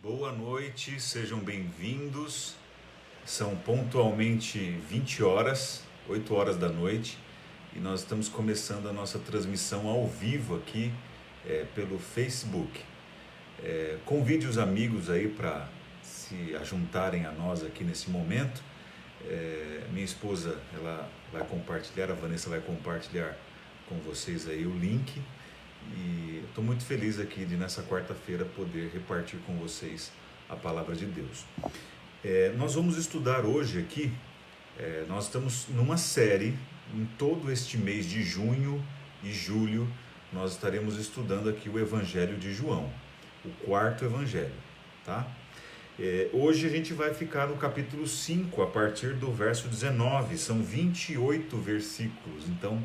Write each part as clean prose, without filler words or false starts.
Boa noite, sejam bem-vindos. São pontualmente 20 horas, 8 horas da noite, e nós estamos começando a nossa transmissão ao vivo aqui pelo Facebook. Convide os amigos aí para se ajuntarem a nós aqui nesse momento. Minha esposa, ela vai compartilhar, a Vanessa vai compartilhar com vocês aí o link. E estou muito feliz aqui de nessa quarta-feira poder repartir com vocês a palavra de Deus. Nós vamos estudar hoje aqui, nós estamos numa série, em todo este mês de junho e julho, nós estaremos estudando aqui o Evangelho de João, o quarto Evangelho, tá? Hoje a gente vai ficar no capítulo 5, a partir do verso 19, são 28 versículos, então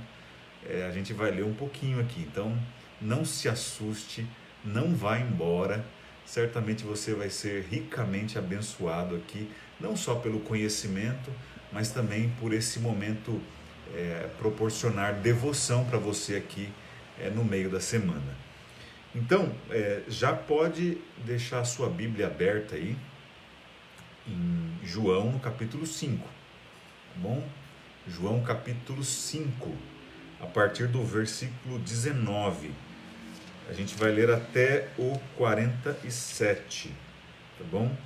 a gente vai ler um pouquinho aqui, então não se assuste, não vá embora, certamente você vai ser ricamente abençoado aqui, não só pelo conhecimento, mas também por esse momento proporcionar devoção para você aqui no meio da semana. Então, já pode deixar a sua Bíblia aberta aí, em João, no capítulo 5, tá bom? João, capítulo 5, a partir do versículo 19. A gente vai ler até o 47, tá bom?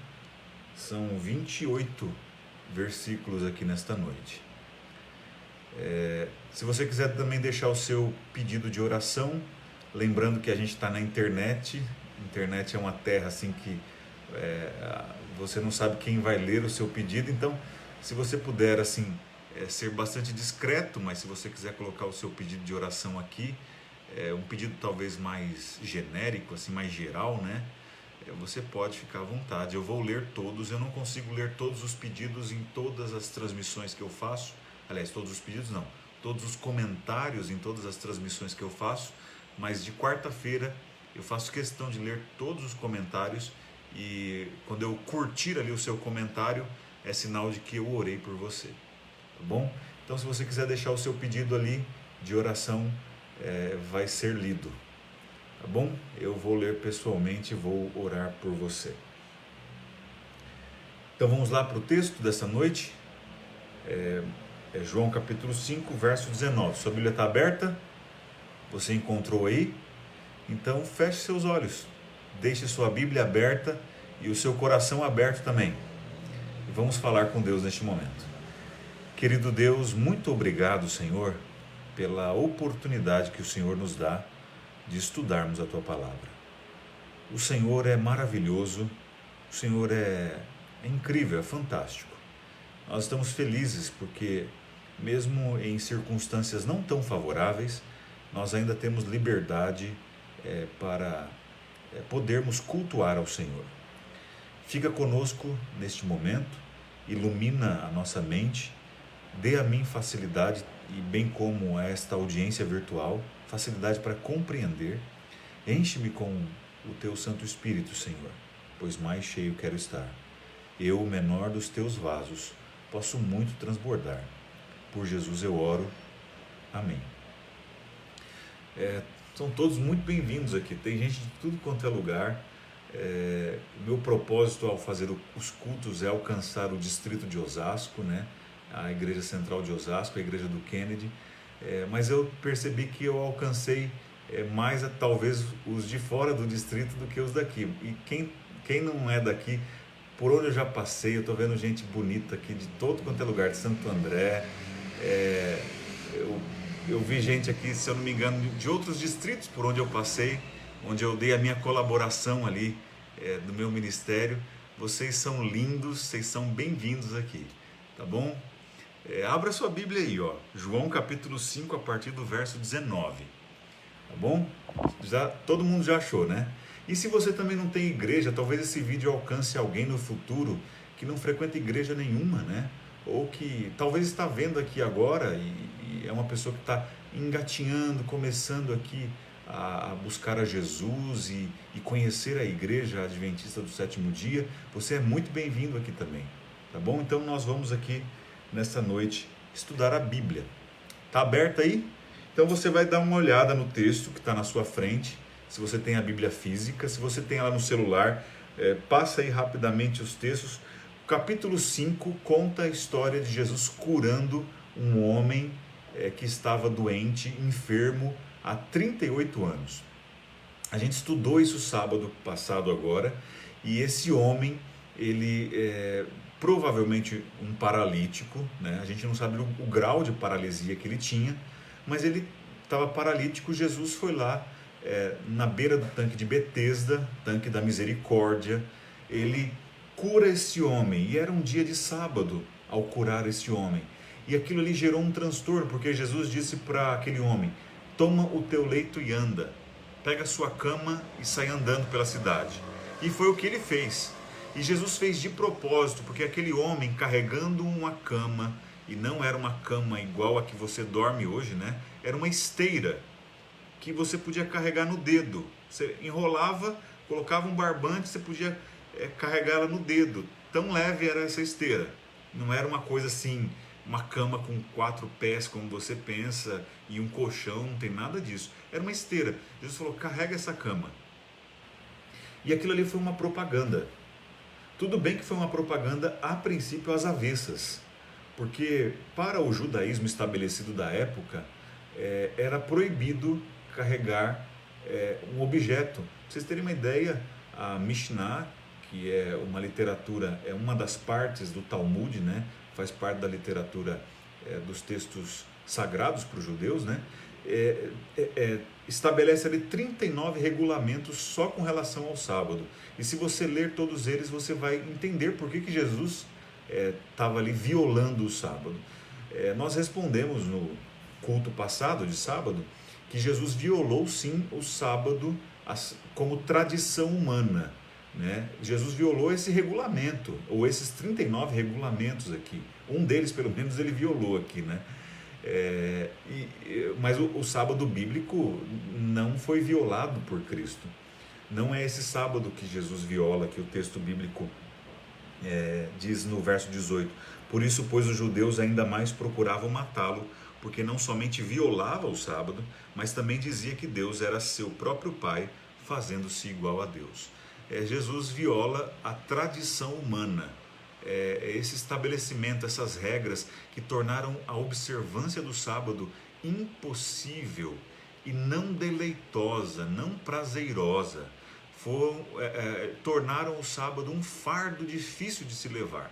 São 28 versículos aqui nesta noite. Se você quiser também deixar o seu pedido de oração, lembrando que a gente está na internet. Internet é uma terra assim que você não sabe quem vai ler o seu pedido, então se você puder assim ser bastante discreto, mas se você quiser colocar o seu pedido de oração aqui, um pedido talvez mais genérico, assim, mais geral, né? Você pode ficar à vontade. Eu vou ler todos, eu não consigo ler todos os pedidos em todas as transmissões que eu faço. Aliás, todos os pedidos não, todos os comentários em todas as transmissões que eu faço, mas de quarta-feira eu faço questão de ler todos os comentários, e quando eu curtir ali o seu comentário, é sinal de que eu orei por você, tá bom? Então, se você quiser deixar o seu pedido ali de oração, vai ser lido, tá bom? Eu vou ler pessoalmente e vou orar por você. Então vamos lá para o texto dessa noite. João capítulo 5, verso 19. Sua Bíblia está aberta? Você encontrou aí? Então feche seus olhos, deixe sua Bíblia aberta e o seu coração aberto também. E vamos falar com Deus neste momento. Querido Deus, muito obrigado, Senhor, pela oportunidade que o Senhor nos dá de estudarmos a Tua Palavra. O Senhor é maravilhoso, o Senhor é incrível, é fantástico. Nós estamos felizes porque, mesmo em circunstâncias não tão favoráveis, nós ainda temos liberdade para podermos cultuar ao Senhor. Fica conosco neste momento, ilumina a nossa mente, dê a mim facilidade, e bem como a esta audiência virtual, facilidade para compreender. Enche-me com o Teu Santo Espírito, Senhor, pois mais cheio quero estar. Eu, o menor dos Teus vasos, posso muito transbordar. Por Jesus eu oro. Amém. São todos muito bem-vindos aqui. Tem gente de tudo quanto é lugar. O meu propósito ao fazer os cultos é alcançar o distrito de Osasco, né? A Igreja Central de Osasco, a Igreja do Kennedy, mas eu percebi que eu alcancei mais talvez os de fora do distrito do que os daqui. E quem não é daqui, por onde eu já passei, eu estou vendo gente bonita aqui de todo quanto é lugar, de Santo André, eu vi gente aqui, se eu não me engano, de outros distritos por onde eu passei, onde eu dei a minha colaboração ali do meu ministério. Vocês são lindos, vocês são bem-vindos aqui, tá bom? Abra sua Bíblia aí, ó, João capítulo 5, a partir do verso 19, tá bom? Todo mundo já achou, né? E se você também não tem igreja, talvez esse vídeo alcance alguém no futuro que não frequenta igreja nenhuma, né? Ou que talvez está vendo aqui agora e é uma pessoa que está engatinhando, começando aqui a buscar a Jesus e conhecer a Igreja Adventista do Sétimo Dia. Você é muito bem-vindo aqui também, tá bom? Então nós vamos aqui nessa noite estudar a Bíblia. Está aberta aí? Então você vai dar uma olhada no texto que está na sua frente, se você tem a Bíblia física. Se você tem ela no celular, Passa aí rapidamente os textos. O capítulo 5 conta a história de Jesus curando um homem que estava doente, enfermo, há 38 anos. A gente estudou isso sábado passado agora, e esse homem, ele provavelmente um paralítico, né? A gente não sabe o grau de paralisia que ele tinha, mas ele estava paralítico. Jesus foi lá na beira do tanque de Betesda, tanque da misericórdia, ele cura esse homem, e era um dia de sábado ao curar esse homem, e aquilo ali gerou um transtorno, porque Jesus disse para aquele homem: toma o teu leito e anda, pega a sua cama e sai andando pela cidade. E foi o que ele fez. E Jesus fez de propósito, porque aquele homem carregando uma cama, e não era uma cama igual a que você dorme hoje, né? Era uma esteira que você podia carregar no dedo. Você enrolava, colocava um barbante, você podia carregar ela no dedo. Tão leve era essa esteira. Não era uma coisa assim, uma cama com 4 pés, como você pensa, e um colchão, não tem nada disso. Era uma esteira. Jesus falou: carrega essa cama. E aquilo ali foi uma propaganda. Tudo bem que foi uma propaganda a princípio às avessas, porque para o judaísmo estabelecido da época, era proibido carregar um objeto. Pra vocês terem uma ideia, a Mishnah, que é uma literatura, é uma das partes do Talmud, né? Faz parte da literatura dos textos sagrados para os judeus, né? Estabelece ali 39 regulamentos só com relação ao sábado. E se você ler todos eles, você vai entender por que Jesus estava ali violando o sábado. Nós respondemos no culto passado de sábado que Jesus violou sim o sábado como tradição humana, né? Jesus violou esse regulamento, ou esses 39 regulamentos aqui. Um deles, pelo menos, ele violou aqui, né? Mas o sábado bíblico não foi violado por Cristo. Não é esse sábado que Jesus viola, que o texto bíblico diz no verso 18: por isso, pois, os judeus ainda mais procuravam matá-lo, porque não somente violava o sábado, mas também dizia que Deus era seu próprio Pai, fazendo-se igual a Deus. Jesus viola a tradição humana, esse estabelecimento, essas regras que tornaram a observância do sábado impossível e não deleitosa, não prazerosa. Tornaram o sábado um fardo difícil de se levar.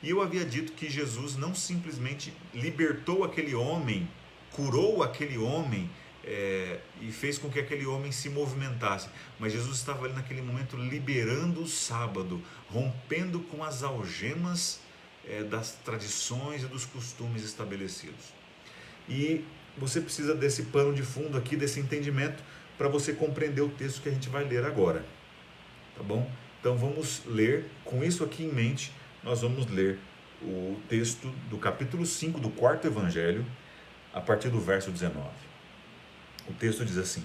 E eu havia dito que Jesus não simplesmente libertou aquele homem, curou aquele homem e fez com que aquele homem se movimentasse, mas Jesus estava ali naquele momento liberando o sábado, rompendo com as algemas das tradições e dos costumes estabelecidos. E você precisa desse pano de fundo aqui, desse entendimento, para você compreender o texto que a gente vai ler agora, tá bom? Então vamos ler, com isso aqui em mente, nós vamos ler o texto do capítulo 5 do quarto evangelho, a partir do verso 19. O texto diz assim: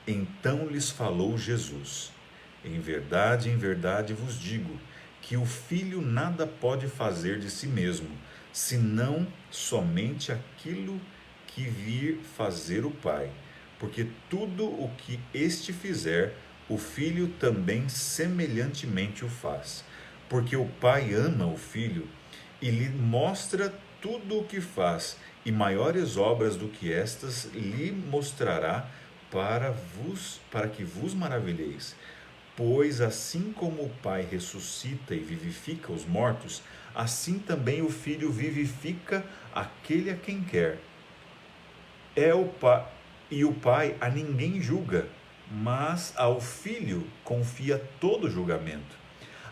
então lhes falou Jesus: em verdade vos digo, que o Filho nada pode fazer de si mesmo, senão somente aquilo que vir fazer o Pai, porque tudo o que este fizer, o Filho também semelhantemente o faz, porque o Pai ama o Filho e lhe mostra tudo o que faz, e maiores obras do que estas lhe mostrará, para que vos maravilheis. Pois assim como o Pai ressuscita e vivifica os mortos, assim também o Filho vivifica aquele a quem quer. E o Pai a ninguém julga, mas ao Filho confia todo o julgamento,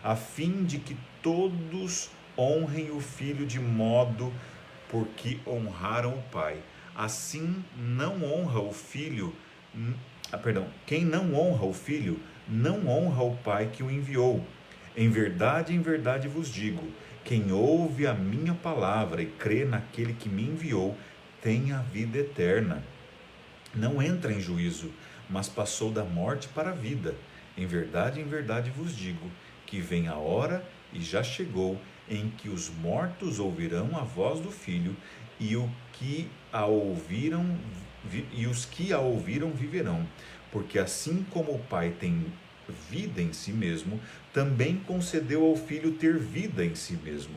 a fim de que todos honrem o Filho de modo porque honraram o Pai. Assim não honra o Filho, quem não honra o Filho, não honra o Pai que o enviou. Em verdade vos digo, quem ouve a minha palavra e crê naquele que me enviou, tem a vida eterna. Não entra em juízo, mas passou da morte para a vida. Em verdade vos digo, que vem a hora, e já chegou, em que os mortos ouvirão a voz do Filho, e os que a ouviram viverão, porque assim como o Pai tem vida em si mesmo, também concedeu ao Filho ter vida em si mesmo.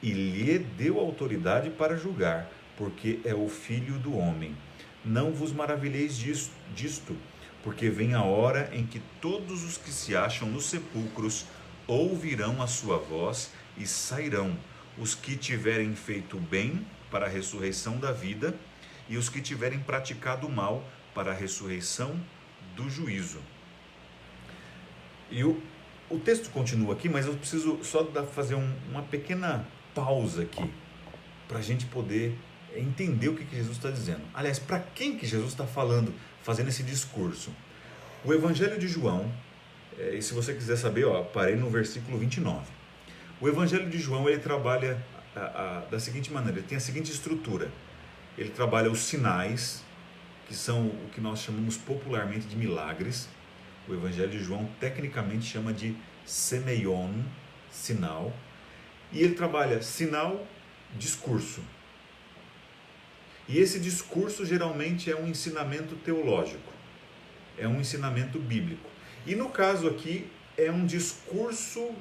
E lhe deu autoridade para julgar, porque é o Filho do homem. Não vos maravilheis disto, porque vem a hora em que todos os que se acham nos sepulcros ouvirão a sua voz e sairão, os que tiverem feito bem para a ressurreição da vida, e os que tiverem praticado mal para a ressurreição do juízo. E o texto continua aqui, mas eu preciso só fazer uma pequena pausa aqui, para a gente poder entender o que Jesus está dizendo. Aliás, para quem que Jesus está falando, fazendo esse discurso? O Evangelho de João, e se você quiser saber, parei no versículo 29. O Evangelho de João, ele trabalha da seguinte maneira, ele tem a seguinte estrutura. Ele trabalha os sinais, que são o que nós chamamos popularmente de milagres. O Evangelho de João tecnicamente chama de semeion, sinal. E ele trabalha sinal, discurso. E esse discurso geralmente é um ensinamento teológico, é um ensinamento bíblico. E no caso aqui é um discurso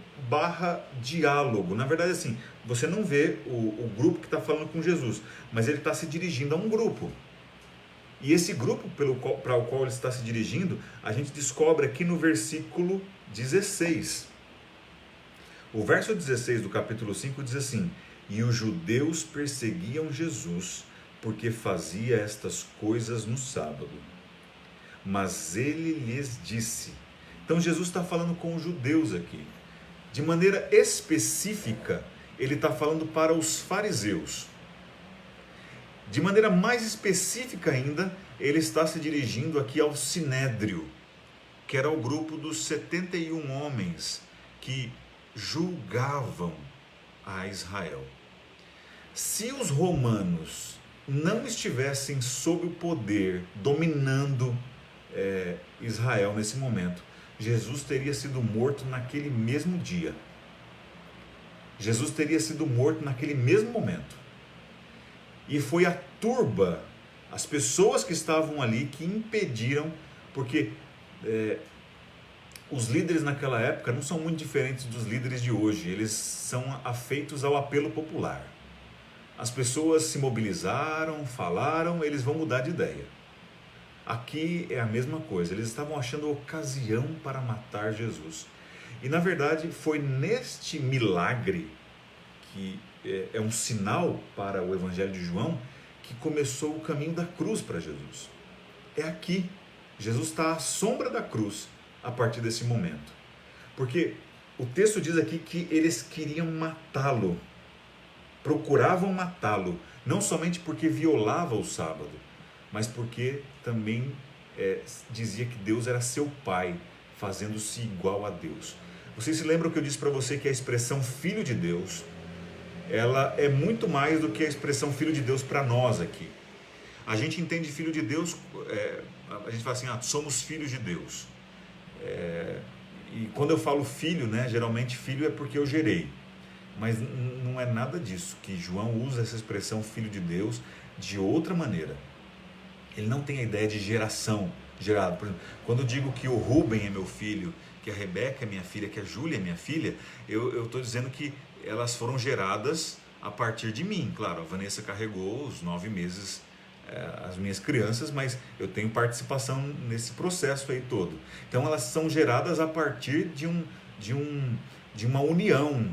/ diálogo. Na verdade, assim, você não vê o grupo que está falando com Jesus, mas ele está se dirigindo a um grupo. E esse grupo para o qual ele está se dirigindo, a gente descobre aqui no versículo 16. O verso 16 do capítulo 5 diz assim: E os judeus perseguiam Jesus, porque fazia estas coisas no sábado. Mas ele lhes disse... Então Jesus está falando com os judeus aqui. De maneira específica, ele está falando para os fariseus. De maneira mais específica ainda, ele está se dirigindo aqui ao Sinédrio, que era o grupo dos 71 homens que julgavam a Israel. Se os romanos não estivessem sob o poder, dominando Israel nesse momento, Jesus teria sido morto naquele mesmo dia. Jesus teria sido morto naquele mesmo momento. E foi a turba, as pessoas que estavam ali, que impediram, porque os líderes naquela época não são muito diferentes dos líderes de hoje. Eles são afeitos ao apelo popular. As pessoas se mobilizaram, falaram, eles vão mudar de ideia. Aqui é a mesma coisa, eles estavam achando ocasião para matar Jesus. E na verdade foi neste milagre, que é um sinal para o Evangelho de João, que começou o caminho da cruz para Jesus. É aqui, Jesus está à sombra da cruz a partir desse momento. Porque o texto diz aqui que eles queriam matá-lo, procuravam matá-lo, não somente porque violava o sábado, mas porque também dizia que Deus era seu pai, fazendo-se igual a Deus. Vocês se lembram que eu disse para você que a expressão Filho de Deus, ela é muito mais do que a expressão Filho de Deus para nós aqui. A gente entende Filho de Deus, a gente fala assim, somos filhos de Deus. E quando eu falo filho, geralmente filho é porque eu gerei. Mas não é nada disso, que João usa essa expressão Filho de Deus de outra maneira. Ele não tem a ideia de geração, gerado. Por exemplo, quando eu digo que o Rubem é meu filho, que a Rebeca é minha filha, que a Júlia é minha filha, eu estou dizendo que elas foram geradas a partir de mim. Claro, a Vanessa carregou os 9 meses as minhas crianças, mas eu tenho participação nesse processo aí todo. Então elas são geradas a partir de uma união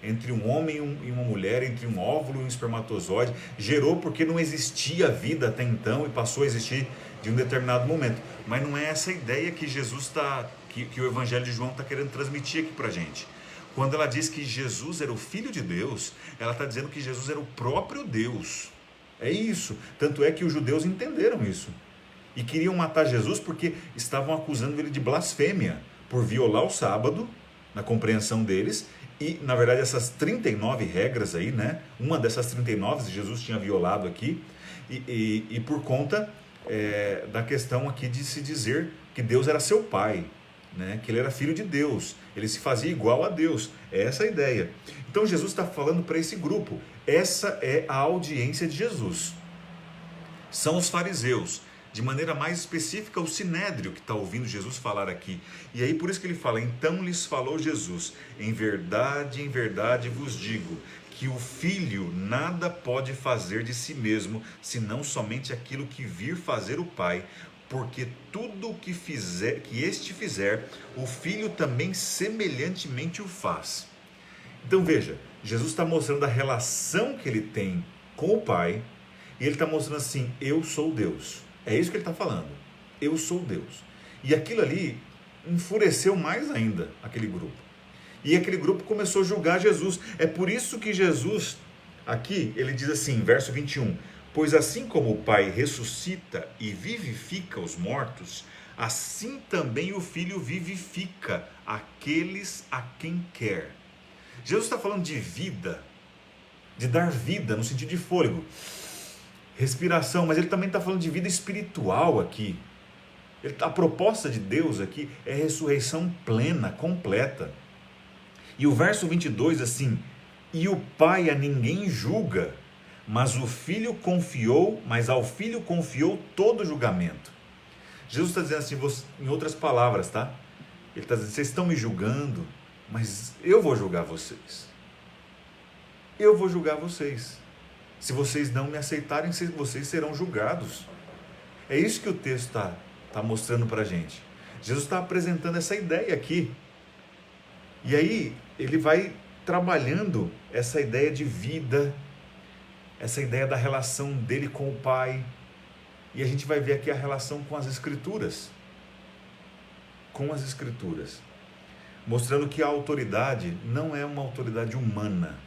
entre um homem e uma mulher, entre um óvulo e um espermatozoide. Gerou porque não existia vida até então e passou a existir de um determinado momento. Mas não é essa ideia que Jesus que o Evangelho de João está querendo transmitir aqui para a gente. Quando ela diz que Jesus era o Filho de Deus, ela está dizendo que Jesus era o próprio Deus. É isso. Tanto é que os judeus entenderam isso. E queriam matar Jesus porque estavam acusando ele de blasfêmia, por violar o sábado, na compreensão deles. E, na verdade, essas 39 regras aí, uma dessas 39 Jesus tinha violado aqui. E por conta da questão aqui de se dizer que Deus era seu pai, que ele era filho de Deus, ele se fazia igual a Deus. É essa a ideia. Então Jesus está falando para esse grupo. Essa é a audiência de Jesus. São os fariseus. de maneira mais específica o sinédrio que está ouvindo Jesus falar aqui. E aí por isso que ele fala, então lhes falou Jesus, em verdade vos digo, que o Filho nada pode fazer de si mesmo, senão somente aquilo que vir fazer o Pai, porque tudo o que este fizer, o Filho também semelhantemente o faz. Então veja, Jesus está mostrando a relação que ele tem com o Pai, e ele está mostrando assim, eu sou Deus. É isso que ele está falando, eu sou Deus. E aquilo ali enfureceu mais ainda aquele grupo. E aquele grupo começou a julgar Jesus. É por isso que Jesus, aqui, ele diz assim, verso 21, pois assim como o Pai ressuscita e vivifica os mortos, assim também o Filho vivifica aqueles a quem quer. Jesus está falando de vida, de dar vida no sentido de fôlego, respiração, mas ele também está falando de vida espiritual aqui. A proposta de Deus aqui é ressurreição plena, completa. E o verso 22 assim, e o Pai a ninguém julga, mas ao Filho confiou todo o julgamento. Jesus está dizendo assim, em outras palavras, tá? Ele está dizendo, vocês estão me julgando, mas eu vou julgar vocês. Eu vou julgar vocês. Se vocês não me aceitarem, vocês serão julgados. É isso que o texto está mostrando para a gente. Jesus está apresentando essa ideia aqui. E aí ele vai trabalhando essa ideia de vida, essa ideia da relação dele com o Pai. E a gente vai ver aqui a relação com as Escrituras. Com as Escrituras. Mostrando que a autoridade não é uma autoridade humana,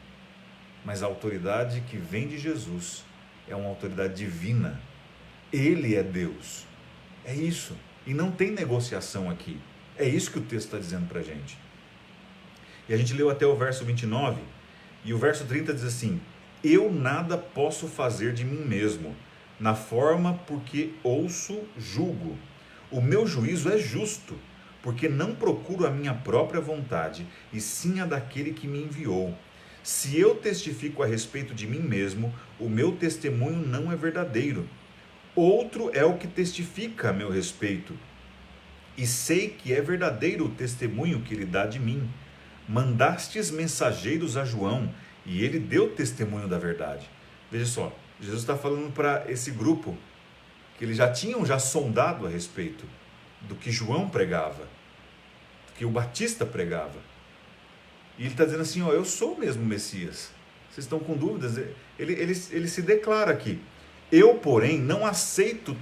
mas a autoridade que vem de Jesus é uma autoridade divina. Ele é Deus. É isso. E não tem negociação aqui. É isso que o texto está dizendo para a gente. E a gente leu até o verso 29, e o verso 30 diz assim, eu nada posso fazer de mim mesmo, na forma porque ouço, julgo. O meu juízo é justo, porque não procuro a minha própria vontade, e sim a daquele que me enviou. Se eu testifico a respeito de mim mesmo, o meu testemunho não é verdadeiro. Outro é o que testifica a meu respeito. E sei que é verdadeiro o testemunho que ele dá de mim. Mandastes mensageiros a João, e ele deu testemunho da verdade. Veja só, Jesus está falando para esse grupo, que eles já tinham sondado a respeito do que João pregava, do que o Batista pregava. E ele está dizendo assim, eu sou mesmo o Messias. Vocês estão com dúvidas? Ele se declara aqui. Eu, porém, não aceito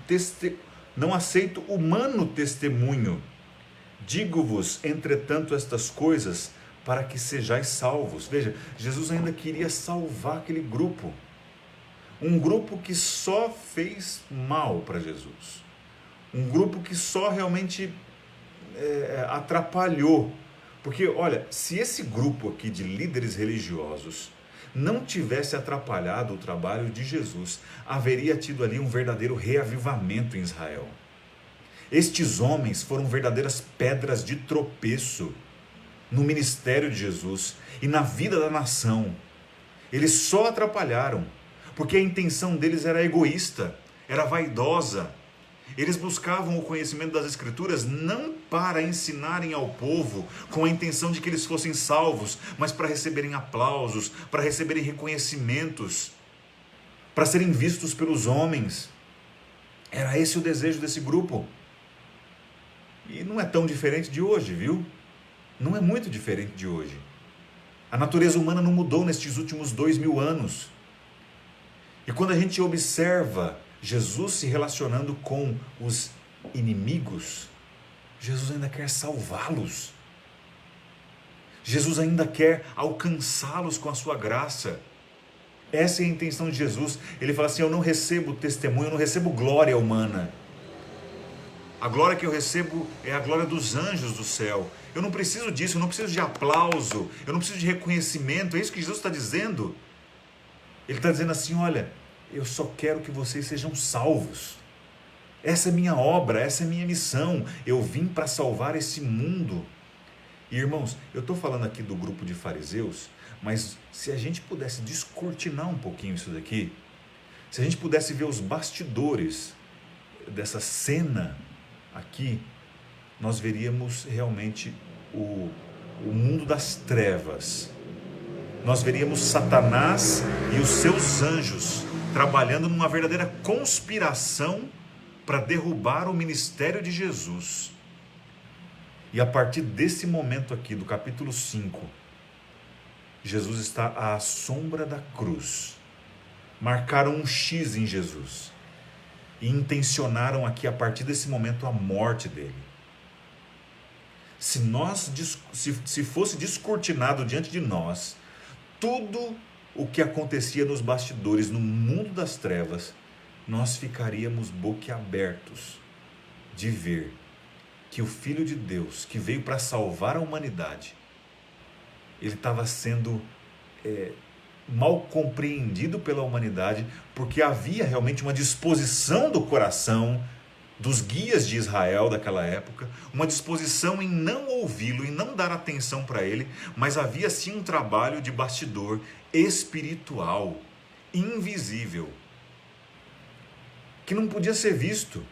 humano testemunho. Digo-vos, entretanto, estas coisas, para que sejais salvos. Veja, Jesus ainda queria salvar aquele grupo. Um grupo que só fez mal para Jesus. Um grupo que só realmente atrapalhou. Porque, olha, se esse grupo aqui de líderes religiosos não tivesse atrapalhado o trabalho de Jesus, haveria tido ali um verdadeiro reavivamento em Israel. Estes homens foram verdadeiras pedras de tropeço no ministério de Jesus e na vida da nação. Eles só atrapalharam, porque a intenção deles era egoísta, era vaidosa. Eles buscavam o conhecimento das Escrituras não para ensinarem ao povo com a intenção de que eles fossem salvos, mas para receberem aplausos, para receberem reconhecimentos, para serem vistos pelos homens. Era esse o desejo desse grupo. E não é tão diferente de hoje, viu? Não é muito diferente de hoje. A natureza humana não mudou nestes últimos 2000 anos. E quando a gente observa Jesus se relacionando com os inimigos, Jesus ainda quer salvá-los. Jesus ainda quer alcançá-los com a sua graça. Essa é a intenção de Jesus. Ele fala assim, eu não recebo testemunho, eu não recebo glória humana. A glória que eu recebo é a glória dos anjos do céu. Eu não preciso disso, eu não preciso de aplauso, eu não preciso de reconhecimento. É isso que Jesus está dizendo. Ele está dizendo assim, olha, eu só quero que vocês sejam salvos. Essa é minha obra, essa é minha missão. Eu vim para salvar esse mundo. E irmãos, eu estou falando aqui do grupo de fariseus, mas se a gente pudesse descortinar um pouquinho isso daqui, se a gente pudesse ver os bastidores dessa cena aqui, nós veríamos realmente o mundo das trevas. Nós veríamos Satanás e os seus anjos trabalhando numa verdadeira conspiração para derrubar o ministério de Jesus. E a partir desse momento aqui, do capítulo 5, Jesus está à sombra da cruz. Marcaram um X em Jesus e intencionaram aqui, a partir desse momento, a morte dele. Se fosse descortinado diante de nós tudo o que acontecia nos bastidores, no mundo das trevas, nós ficaríamos boquiabertos de ver que o Filho de Deus, que veio para salvar a humanidade, ele estava sendo mal compreendido pela humanidade, porque havia realmente uma disposição do coração dos guias de Israel daquela época, uma disposição em não ouvi-lo, em não dar atenção para ele, mas havia sim um trabalho de bastidor espiritual, invisível, que não podia ser visto,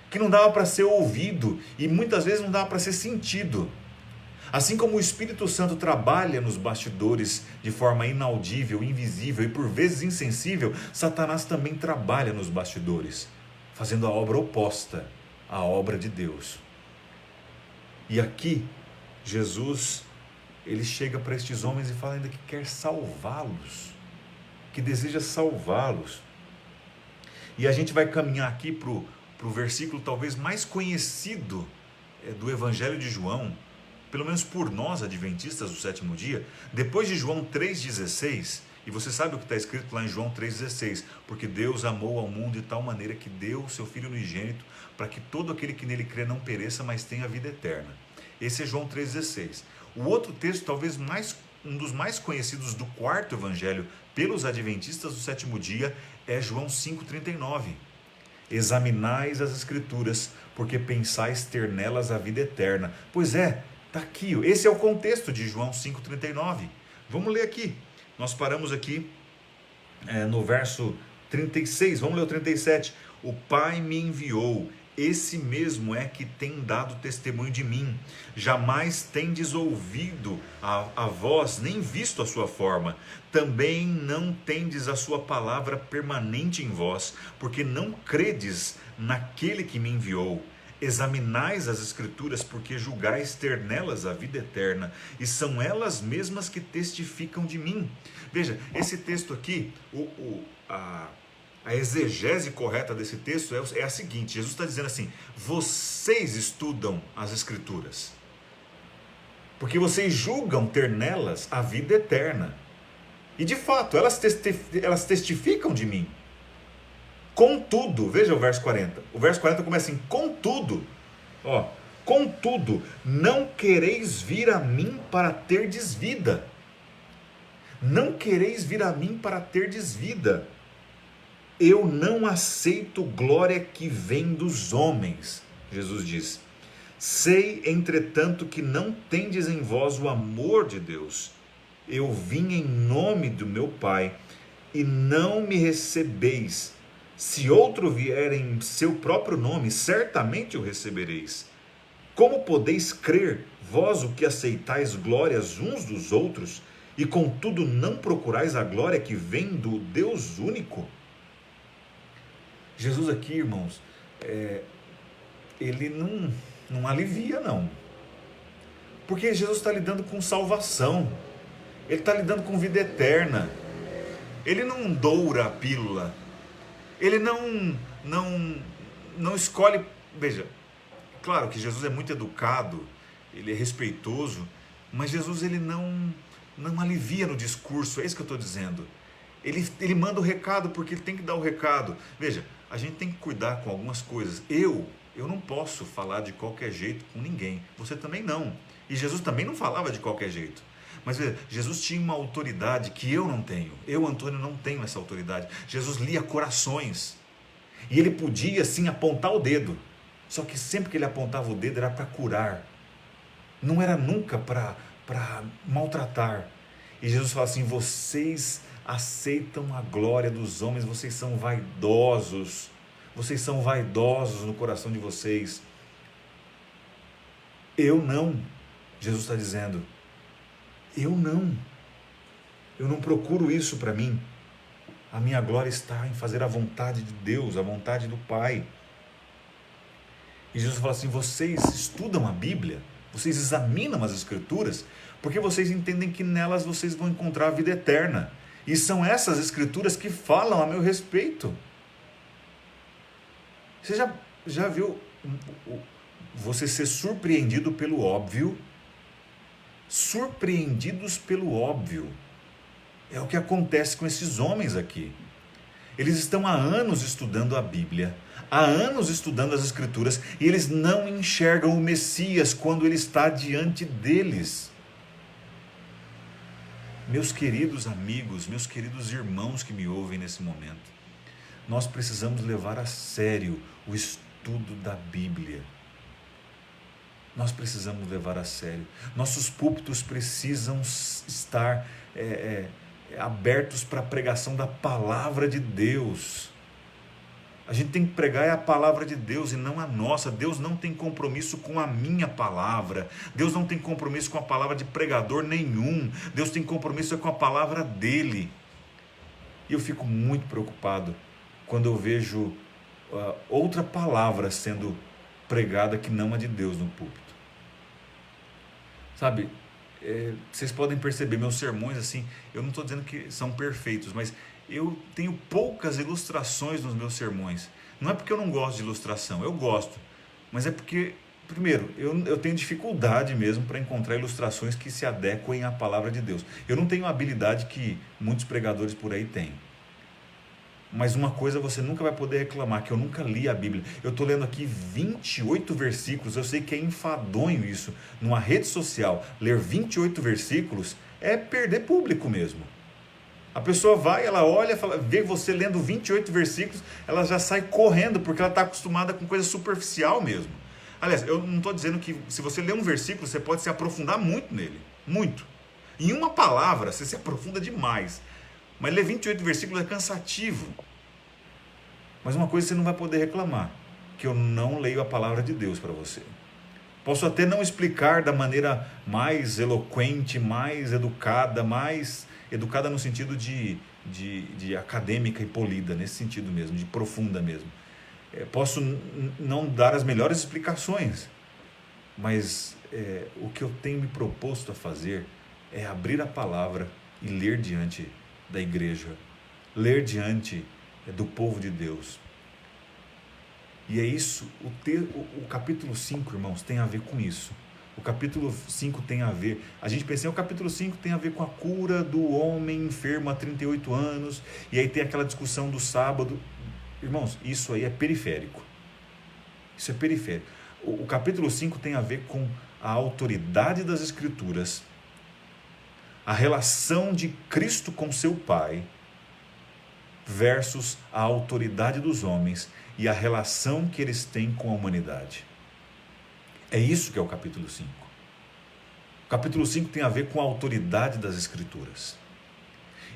que não dava para ser ouvido e muitas vezes não dava para ser sentido. Assim como o Espírito Santo trabalha nos bastidores de forma inaudível, invisível e por vezes insensível, Satanás também trabalha nos bastidores, fazendo a obra oposta à obra de Deus. E aqui, Jesus, ele chega para estes homens e fala ainda que quer salvá-los, que deseja salvá-los. E a gente vai caminhar aqui para o versículo talvez mais conhecido do Evangelho de João, pelo menos por nós, adventistas do sétimo dia, depois de João 3,16, e você sabe o que está escrito lá em João 3,16, porque Deus amou ao mundo de tal maneira que deu o seu Filho unigênito, para que todo aquele que nele crê não pereça, mas tenha a vida eterna. Esse é João 3,16. O outro texto, talvez um dos mais conhecidos do quarto evangelho pelos adventistas do sétimo dia, é João 5,39. Examinais as escrituras, porque pensais ter nelas a vida eterna. Pois é, está aqui, esse é o contexto de João 5,39. Vamos ler aqui. Nós paramos aqui no verso 36, vamos ler o 37. O Pai me enviou, esse mesmo é que tem dado testemunho de mim. Jamais tendes ouvido a voz, nem visto a sua forma. Também não tendes a sua palavra permanente em vós, porque não credes naquele que me enviou. Examinais as escrituras, porque julgais ter nelas a vida eterna, e são elas mesmas que testificam de mim. Veja, esse texto aqui, a exegese correta desse texto é a seguinte: Jesus está dizendo assim, vocês estudam as escrituras, porque vocês julgam ter nelas a vida eterna, e de fato, elas testificam de mim. Contudo, veja o verso 40. O verso 40 começa assim, contudo, contudo, não quereis vir a mim para terdes vida. Não quereis vir a mim para terdes vida. Eu não aceito glória que vem dos homens, Jesus diz. Sei, entretanto, que não tendes em vós o amor de Deus. Eu vim em nome do meu Pai, e não me recebeis. Se outro vier em seu próprio nome, certamente o recebereis. Como podeis crer, vós o que aceitais glórias uns dos outros, e contudo não procurais a glória que vem do Deus único? Jesus aqui, irmãos, ele não alivia não. Porque Jesus está lidando com salvação. Ele está lidando com vida eterna. Ele não doura a pílula. Ele não escolhe. Veja, claro que Jesus é muito educado, ele é respeitoso, mas Jesus ele não alivia no discurso, é isso que eu estou dizendo. Ele manda o recado porque ele tem que dar o recado. Veja, a gente tem que cuidar com algumas coisas. Eu não posso falar de qualquer jeito com ninguém, você também não. E Jesus também não falava de qualquer jeito. Mas veja, Jesus tinha uma autoridade que eu não tenho. Eu, Antônio, não tenho essa autoridade. Jesus lia corações. E ele podia, sim, apontar o dedo. Só que sempre que ele apontava o dedo era para curar. Não era nunca para maltratar. E Jesus fala assim, vocês aceitam a glória dos homens, vocês são vaidosos. vocês são vaidosos no coração de vocês. Eu não, Jesus está dizendo, eu não procuro isso para mim. A minha glória está em fazer a vontade de Deus, a vontade do Pai. E Jesus fala assim, vocês estudam a Bíblia, vocês examinam as Escrituras, porque vocês entendem que nelas vocês vão encontrar a vida eterna. E são essas Escrituras que falam a meu respeito. Você já viu você ser surpreendido pelo óbvio? Surpreendidos pelo óbvio. É o que acontece com esses homens aqui. Eles estão há anos estudando a Bíblia, há anos estudando as Escrituras, e eles não enxergam o Messias quando ele está diante deles. Meus queridos amigos, meus queridos irmãos que me ouvem nesse momento, nós precisamos levar a sério o estudo da Bíblia. Nós precisamos levar a sério. Nossos púlpitos precisam estar abertos para a pregação da palavra de Deus. A gente tem que pregar a palavra de Deus e não a nossa. Deus não tem compromisso com a minha palavra. Deus não tem compromisso com a palavra de pregador nenhum. Deus tem compromisso com a palavra dele. E eu fico muito preocupado quando eu vejo outra palavra sendo pregada que não a de Deus no púlpito. Sabe, vocês podem perceber, meus sermões, assim, eu não estou dizendo que são perfeitos, mas eu tenho poucas ilustrações nos meus sermões. Não é porque eu não gosto de ilustração, eu gosto, mas é porque, primeiro, eu tenho dificuldade mesmo para encontrar ilustrações que se adequem à palavra de Deus. Eu não tenho a habilidade que muitos pregadores por aí têm. Mas uma coisa você nunca vai poder reclamar, que eu nunca li a Bíblia. Eu estou lendo aqui 28 versículos, eu sei que é enfadonho isso. Numa rede social, ler 28 versículos é perder público mesmo. A pessoa vai, ela olha, vê você lendo 28 versículos, ela já sai correndo, porque ela está acostumada com coisa superficial mesmo. Aliás, eu não estou dizendo que se você ler um versículo, você pode se aprofundar muito nele. Muito. Em uma palavra, você se aprofunda demais. Mas ler 28 versículos é cansativo. Mas uma coisa você não vai poder reclamar, que eu não leio a palavra de Deus para você. Posso até não explicar da maneira mais eloquente, mais educada no sentido de acadêmica e polida, nesse sentido mesmo, de profunda mesmo. Posso não dar as melhores explicações, mas o que eu tenho me proposto a fazer é abrir a palavra e ler diante da igreja, ler diante do povo de Deus. E é isso, o capítulo 5, irmãos, tem a ver com isso. O capítulo 5 tem a ver, a gente pensa, o capítulo 5 tem a ver com a cura do homem enfermo há 38 anos, e aí tem aquela discussão do sábado. Irmãos, isso aí é periférico. Isso é periférico. O capítulo 5 tem a ver com a autoridade das Escrituras, a relação de Cristo com seu Pai versus a autoridade dos homens e a relação que eles têm com a humanidade. É isso que é o capítulo 5. O capítulo 5 tem a ver com a autoridade das Escrituras.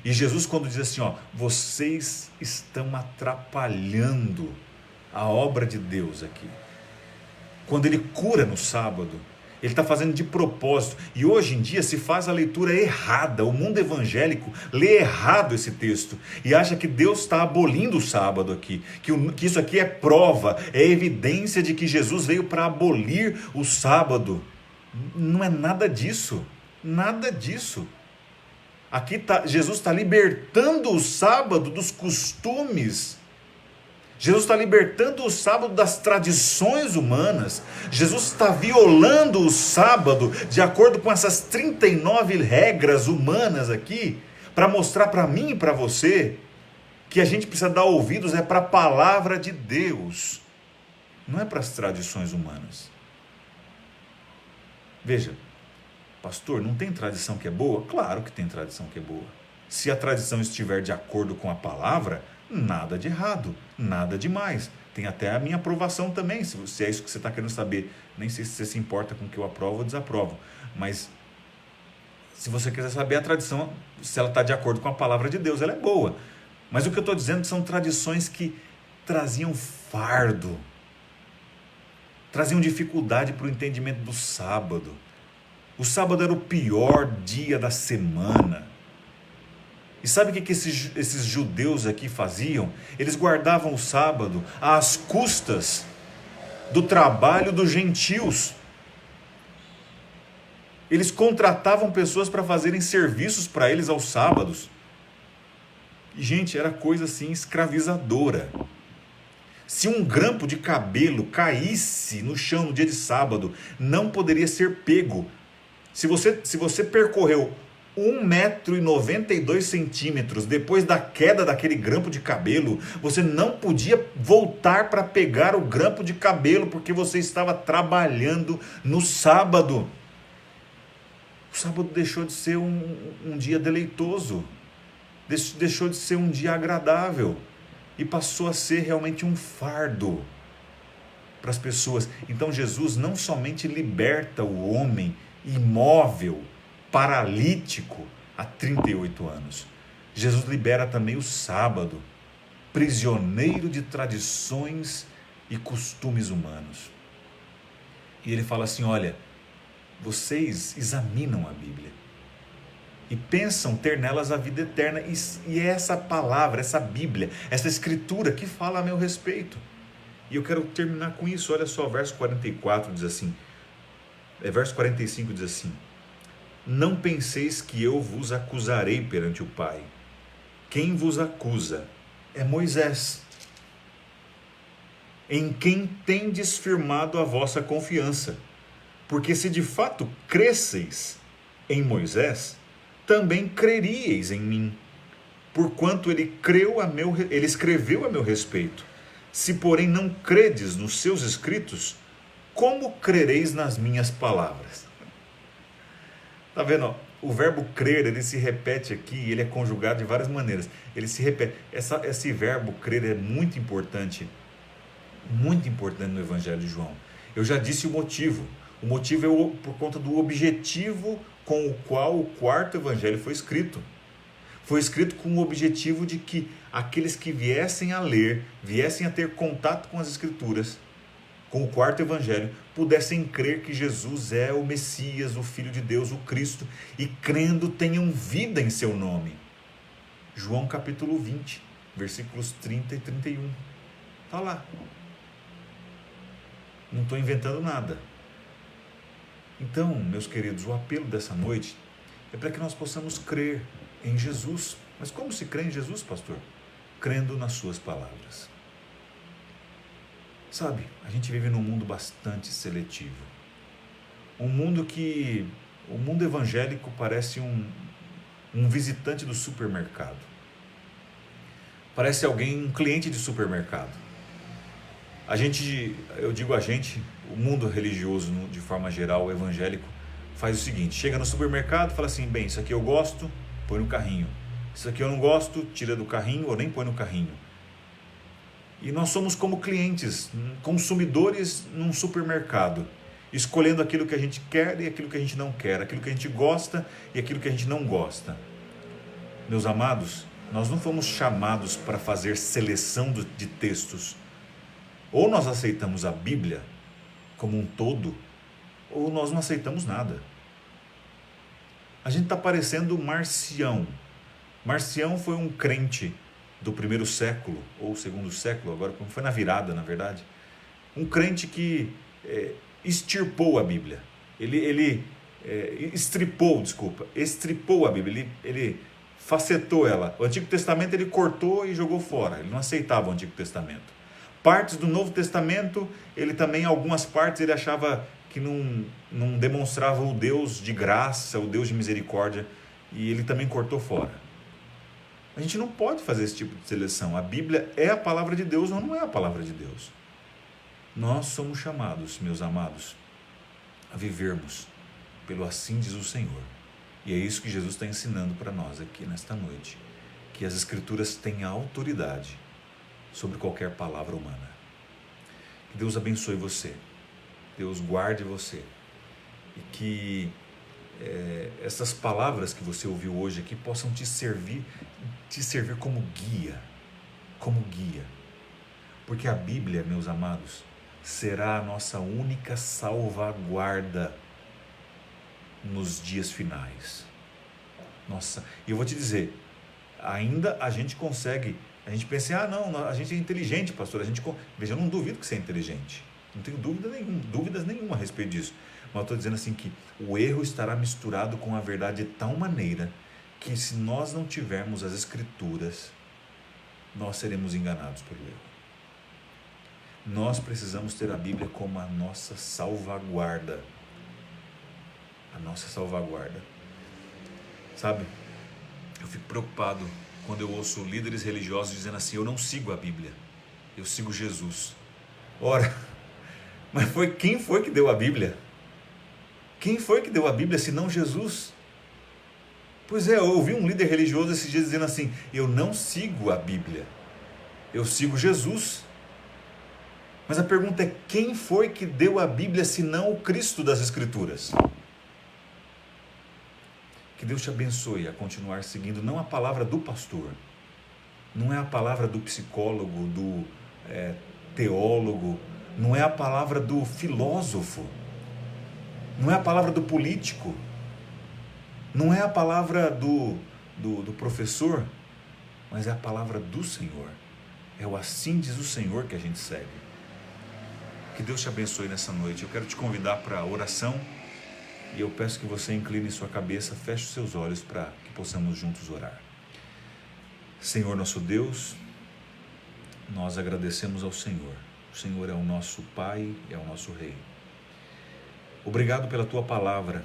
E Jesus, quando diz assim, vocês estão atrapalhando a obra de Deus aqui. Quando ele cura no sábado, ele está fazendo de propósito. E hoje em dia se faz a leitura errada. O mundo evangélico lê errado esse texto e acha que Deus está abolindo o sábado aqui. Que isso aqui é prova, é evidência de que Jesus veio para abolir o sábado. Não é nada disso. Nada disso. Aqui Jesus está libertando o sábado dos costumes. Jesus está libertando o sábado das tradições humanas. Jesus está violando o sábado de acordo com essas 39 regras humanas aqui, para mostrar para mim e para você que a gente precisa dar ouvidos para a palavra de Deus, não é para as tradições humanas. Veja, pastor, não tem tradição que é boa? Claro que tem tradição que é boa. Se a tradição estiver de acordo com a palavra, nada de errado, nada demais. Tem até a minha aprovação também, se é isso que você está querendo saber. Nem sei se você se importa com o que eu aprovo ou desaprovo. Mas se você quiser saber a tradição, se ela está de acordo com a palavra de Deus, ela é boa. Mas o que eu estou dizendo são tradições que traziam fardo, traziam dificuldade para o entendimento do sábado. O sábado era o pior dia da semana. E sabe o que esses judeus aqui faziam? Eles guardavam o sábado às custas do trabalho dos gentios. Eles contratavam pessoas para fazerem serviços para eles aos sábados. E, gente, era coisa assim escravizadora. Se um grampo de cabelo caísse no chão no dia de sábado, não poderia ser pego. Se você percorreu 1,92 m depois da queda daquele grampo de cabelo, você não podia voltar para pegar o grampo de cabelo, porque você estava trabalhando no sábado. O sábado deixou de ser um dia deleitoso, deixou de ser um dia agradável e passou a ser realmente um fardo para as pessoas. Então Jesus não somente liberta o homem imóvel, paralítico há 38 anos. Jesus libera também o sábado, prisioneiro de tradições e costumes humanos. E ele fala assim: olha, vocês examinam a Bíblia e pensam ter nelas a vida eterna, e é essa palavra, essa Bíblia, essa escritura que fala a meu respeito. E eu quero terminar com isso. Olha só, verso 44 diz assim, verso 45 diz assim: não penseis que eu vos acusarei perante o Pai. Quem vos acusa é Moisés, em quem tendes firmado a vossa confiança. Porque se de fato cresceis em Moisés, também creríeis em mim, porquanto ele escreveu a meu respeito. Se porém não credes nos seus escritos, como crereis nas minhas palavras? Está vendo? O verbo crer, ele se repete aqui, ele é conjugado de várias maneiras. Ele se repete. Esse verbo crer é muito importante no Evangelho de João. Eu já disse o motivo. O motivo é por conta do objetivo com o qual o quarto evangelho foi escrito. Foi escrito com o objetivo de que aqueles que viessem a ler, viessem a ter contato com as Escrituras, com o quarto evangelho, pudessem crer que Jesus é o Messias, o Filho de Deus, o Cristo, e crendo tenham vida em seu nome. João capítulo 20, versículos 30 e 31. Está lá. Não estou inventando nada. Então, meus queridos, o apelo dessa noite é para que nós possamos crer em Jesus. Mas como se crê em Jesus, pastor? Crendo nas suas palavras. Sabe, a gente vive num mundo bastante seletivo. O mundo evangélico parece um visitante do supermercado. Parece um cliente de supermercado. O mundo religioso, de forma geral, o evangélico, faz o seguinte: chega no supermercado e fala assim, bem, isso aqui eu gosto, põe no carrinho. Isso aqui eu não gosto, tira do carrinho ou nem põe no carrinho. E nós somos como clientes, consumidores num supermercado, escolhendo aquilo que a gente quer e aquilo que a gente não quer, aquilo que a gente gosta e aquilo que a gente não gosta. Meus amados, nós não fomos chamados para fazer seleção de textos. Ou nós aceitamos a Bíblia como um todo, ou nós não aceitamos nada. A gente está parecendo Marcião. Marcião foi um crente do primeiro século, ou segundo século, agora foi na virada, na verdade. Um crente que extirpou a Bíblia. Ele estripou a Bíblia. Ele facetou ela. O Antigo Testamento ele cortou e jogou fora. Ele não aceitava o Antigo Testamento. Partes do Novo Testamento, ele também, algumas partes, ele achava que não demonstravam o Deus de graça, o Deus de misericórdia, e ele também cortou fora. A gente não pode fazer esse tipo de seleção. A Bíblia é a palavra de Deus ou não é a palavra de Deus. Nós somos chamados, meus amados, a vivermos pelo assim diz o Senhor. E é isso que Jesus está ensinando para nós aqui nesta noite. Que as Escrituras têm autoridade sobre qualquer palavra humana. Que Deus abençoe você. Deus guarde você. E que essas palavras que você ouviu hoje aqui possam te servir como guia. Porque a Bíblia, meus amados, será a nossa única salvaguarda nos dias finais. Nossa, e eu vou te dizer, ainda a gente consegue, a gente pensa, não, a gente é inteligente, pastor, veja, eu não duvido que você é inteligente, não tenho dúvidas nenhuma a respeito disso, mas eu estou dizendo assim que o erro estará misturado com a verdade de tal maneira que se nós não tivermos as Escrituras, nós seremos enganados pelo erro. Nós precisamos ter a Bíblia como a nossa salvaguarda. A nossa salvaguarda. Sabe? Eu fico preocupado quando eu ouço líderes religiosos dizendo assim: eu não sigo a Bíblia, eu sigo Jesus. Ora, mas quem foi que deu a Bíblia? Quem foi que deu a Bíblia se não Jesus? Pois é, eu ouvi um líder religioso esses dias dizendo assim: eu não sigo a Bíblia, eu sigo Jesus. Mas a pergunta é: quem foi que deu a Bíblia se não o Cristo das Escrituras? Que Deus te abençoe a continuar seguindo não a palavra do pastor, não é a palavra do psicólogo, do teólogo, não é a palavra do filósofo, não é a palavra do político, não é a palavra do professor, mas é a palavra do Senhor. É o assim diz o Senhor que a gente segue. Que Deus te abençoe nessa noite. Eu quero te convidar para a oração e eu peço que você incline sua cabeça, feche os seus olhos para que possamos juntos orar. Senhor nosso Deus, nós agradecemos ao Senhor. O Senhor é o nosso Pai, é o nosso Rei. Obrigado pela Tua palavra.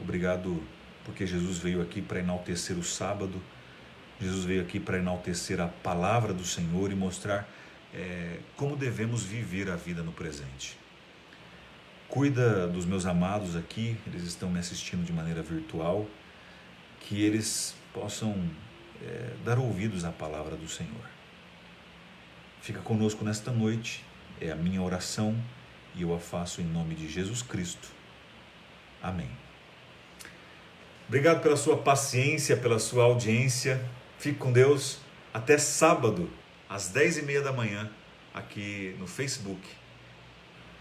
Obrigado porque Jesus veio aqui para enaltecer o sábado. Jesus veio aqui para enaltecer a palavra do Senhor e mostrar como devemos viver a vida no presente. Cuida dos meus amados aqui, eles estão me assistindo de maneira virtual, que eles possam dar ouvidos à palavra do Senhor. Fica conosco nesta noite, é a minha oração e eu a faço em nome de Jesus Cristo. Amém. Obrigado pela sua paciência, pela sua audiência. Fique com Deus. Até sábado, às 10h30 da manhã, aqui no Facebook.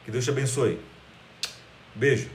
Que Deus te abençoe. Beijo.